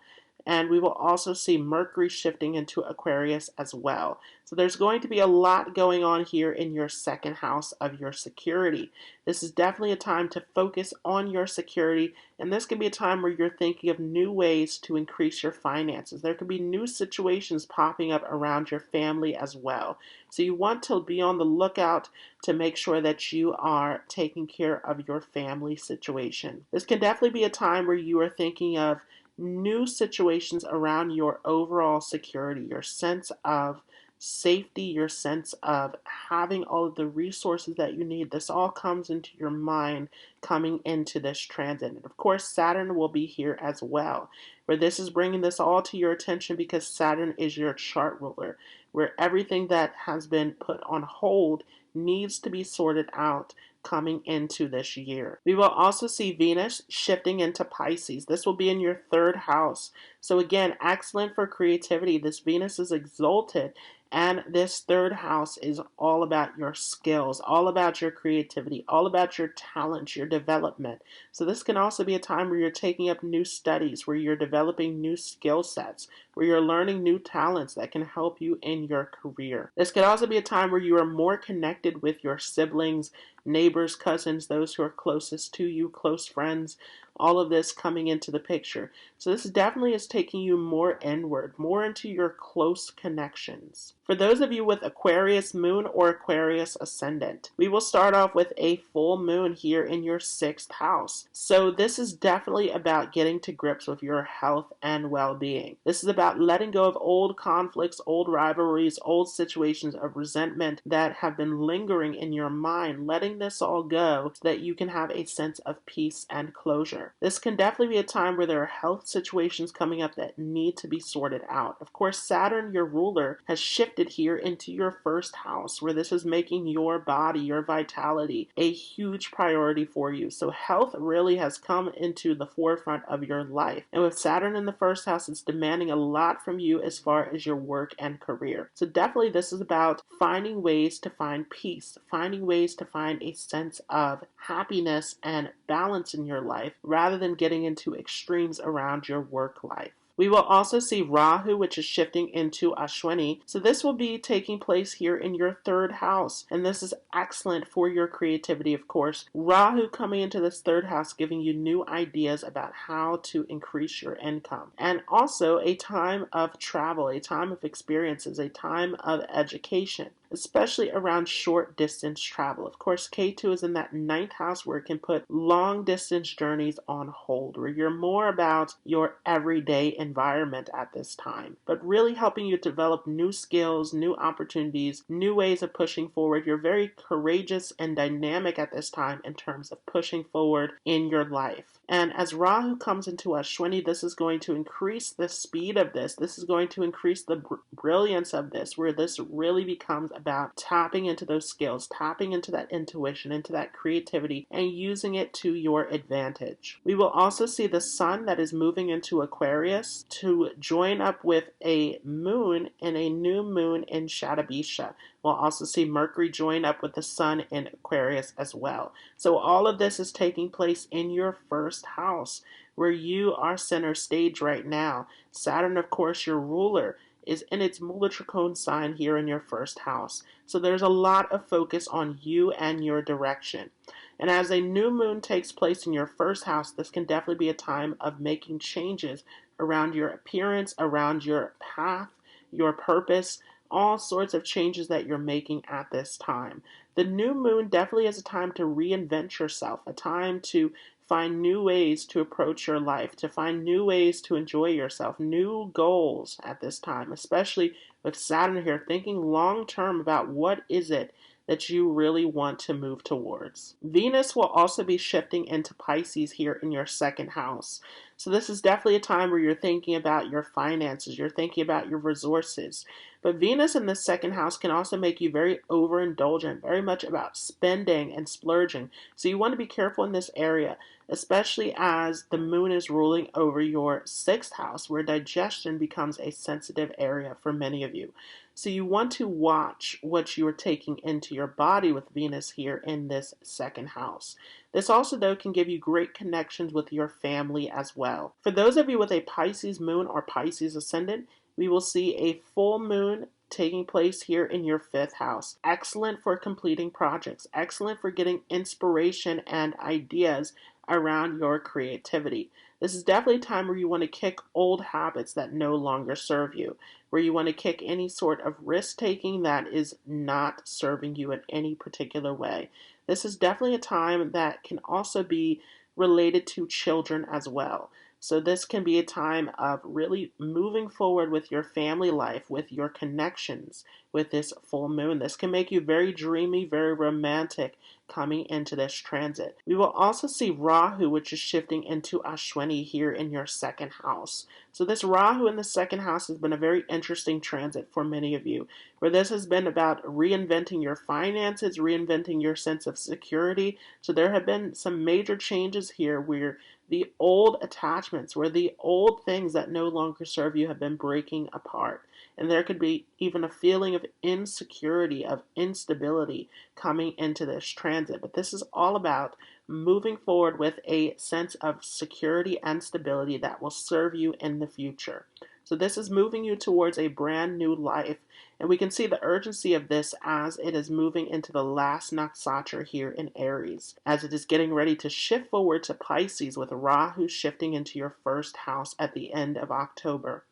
And we will also see Mercury shifting into Aquarius as well. So there's going to be a lot going on here in your second house of your security. This is definitely a time to focus on your security, and this can be a time where you're thinking of new ways to increase your finances. There could be new situations popping up around your family as well. So you want to be on the lookout to make sure that you are taking care of your family situation. This can definitely be a time where you are thinking of new situations around your overall security, your sense of safety, your sense of having all of the resources that you need. This all comes into your mind coming into this transit. And of course, Saturn will be here as well, where this is bringing this all to your attention because Saturn is your chart ruler, where everything that has been put on hold needs to be sorted out coming into this year. We will also see Venus shifting into Pisces. This will be in your third house. So again, excellent for creativity. This Venus is exalted, and this third house is all about your skills, all about your creativity, all about your talents, your development. So this can also be a time where you're taking up new studies, where you're developing new skill sets, where you're learning new talents that can help you in your career. This could also be a time where you are more connected with your siblings, neighbors, cousins, those who are closest to you, close friends, all of this coming into the picture. So this definitely is taking you more inward, more into your close connections. For those of you with Aquarius moon or Aquarius ascendant, we will start off with a full moon here in your sixth house. So this is definitely about getting to grips with your health and well-being. This is about letting go of old conflicts, old rivalries, old situations of resentment that have been lingering in your mind, letting this all go so that you can have a sense of peace and closure. This can definitely be a time where there are health situations coming up that need to be sorted out. Of course, Saturn, your ruler, has shifted here into your first house, where this is making your body, your vitality, a huge priority for you. So health really has come into the forefront of your life. And with Saturn in the first house, it's demanding a lot from you as far as your work and career. So definitely this is about finding ways to find peace, finding ways to find a sense of happiness and balance in your life, rather than getting into extremes around your work life. We will also see Rahu, which is shifting into Ashwini. So this will be taking place here in your third house. And this is excellent for your creativity, of course. Rahu coming into this third house, giving you new ideas about how to increase your income. And also a time of travel, a time of experiences, a time of education, especially around short distance travel. Of course, K2 is in that ninth house where it can put long distance journeys on hold, where you're more about your everyday environment at this time, but really helping you develop new skills, new opportunities, new ways of pushing forward. You're very courageous and dynamic at this time in terms of pushing forward in your life. And as Rahu comes into Ashwini, this is going to increase the speed of this. This is going to increase the brilliance of this, where this really becomes about tapping into those skills, tapping into that intuition, into that creativity, and using it to your advantage. We will also see the sun that is moving into Aquarius to join up with a moon and a new moon in Jyotisha. We'll also see Mercury join up with the sun in Aquarius as well. So all of this is taking place in your first house, where you are center stage right now. Saturn, of course, your ruler, is in its Mula Trikona sign here in your first house. So there's a lot of focus on you and your direction. And as a new moon takes place in your first house, this can definitely be a time of making changes around your appearance, around your path, your purpose, all sorts of changes that you're making at this time. The new moon definitely is a time to reinvent yourself, a time to find new ways to approach your life, to find new ways to enjoy yourself, new goals at this time, especially with Saturn here, thinking long term about what is it that you really want to move towards. Venus will also be shifting into Pisces here in your second house. So this is definitely a time where you're thinking about your finances, you're thinking about your resources. But Venus in the second house can also make you very overindulgent, very much about spending and splurging. So you want to be careful in this area, especially as the moon is ruling over your sixth house, where digestion becomes a sensitive area for many of you. So you want to watch what you are taking into your body with Venus here in this second house. This also, though, can give you great connections with your family as well. For those of you with a Pisces moon or Pisces ascendant, we will see a full moon taking place here in your fifth house. Excellent for completing projects, excellent for getting inspiration and ideas around your creativity. This is definitely a time where you want to kick old habits that no longer serve you, where you want to kick any sort of risk taking that is not serving you in any particular way. This is definitely a time that can also be related to children as well. So this can be a time of really moving forward with your family life, with your connections with this full moon. This can make you very dreamy, very romantic coming into this transit. We will also see Rahu, which is shifting into Ashwini here in your second house. So this Rahu in the second house has been a very interesting transit for many of you, where this has been about reinventing your finances, reinventing your sense of security. So there have been some major changes here where the old attachments, where the old things that no longer serve you have been breaking apart. And there could be even a feeling of insecurity, of instability coming into this transit. But this is all about moving forward with a sense of security and stability that will serve you in the future. So this is moving you towards a brand new life. And we can see the urgency of this as it is moving into the last nakshatra here in Aries, as it is getting ready to shift forward to Pisces with Rahu shifting into your first house at the end of October.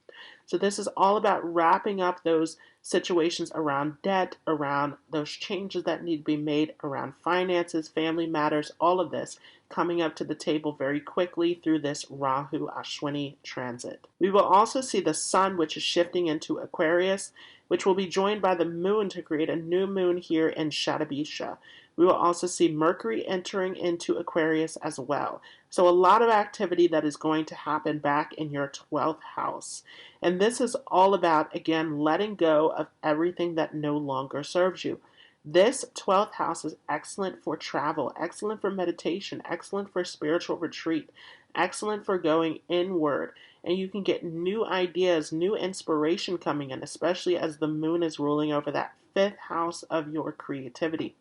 So this is all about wrapping up those situations around debt, around those changes that need to be made around finances, family matters, all of this coming up to the table very quickly through this Rahu Ashwini transit. We will also see the sun, which is shifting into Aquarius, which will be joined by the moon to create a new moon here in Jyotisha. We will also see Mercury entering into Aquarius as well. So a lot of activity that is going to happen back in your 12th house. And this is all about, again, letting go of everything that no longer serves you. This 12th house is excellent for travel, excellent for meditation, excellent for spiritual retreat, excellent for going inward. And you can get new ideas, new inspiration coming in, especially as the moon is ruling over that fifth house of your creativity.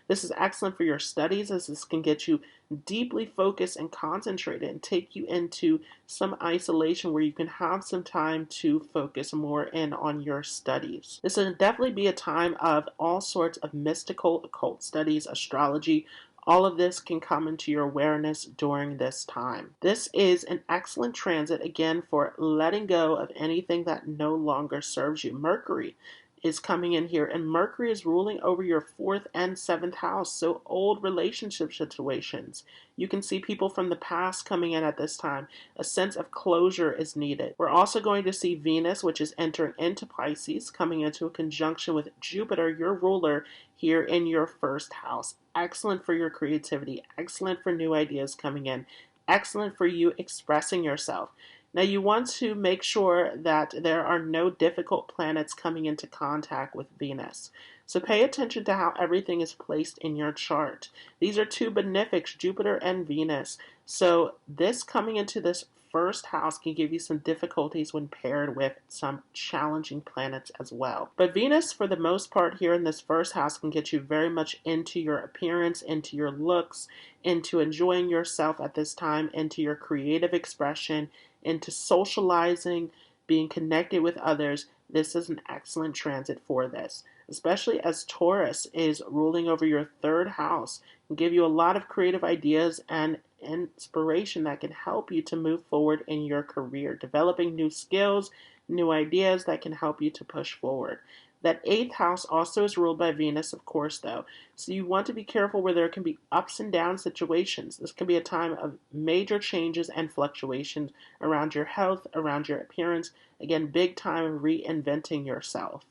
This is excellent for your studies, as this can get you deeply focused and concentrated and take you into some isolation where you can have some time to focus more in on your studies. This will definitely be a time of all sorts of mystical occult studies, astrology. All of this can come into your awareness during this time. This is an excellent transit, again, for letting go of anything that no longer serves you. Mercury is coming in here, and Mercury is ruling over your fourth and seventh house, so old relationship situations. You can see people from the past coming in at this time. A sense of closure is needed. We're also going to see Venus, which is entering into Pisces, coming into a conjunction with Jupiter, your ruler, here in your first house. Excellent for your creativity, excellent for new ideas coming in, excellent for you expressing yourself. Now you want to make sure that there are no difficult planets coming into contact with Venus. So pay attention to how everything is placed in your chart. These are two benefics, Jupiter and Venus. So this coming into this first house can give you some difficulties when paired with some challenging planets as well. But Venus, for the most part here in this first house, can get you very much into your appearance, into your looks, into enjoying yourself at this time, into your creative expression, into socializing, being connected with others. This is an excellent transit for this, especially as Taurus is ruling over your third house and give you a lot of creative ideas and inspiration that can help you to move forward in your career, developing new skills, new ideas that can help you to push forward. That eighth house also is ruled by Venus, of course, though. So you want to be careful where there can be ups and down situations. This can be a time of major changes and fluctuations around your health, around your appearance. Again, big time of reinventing yourself.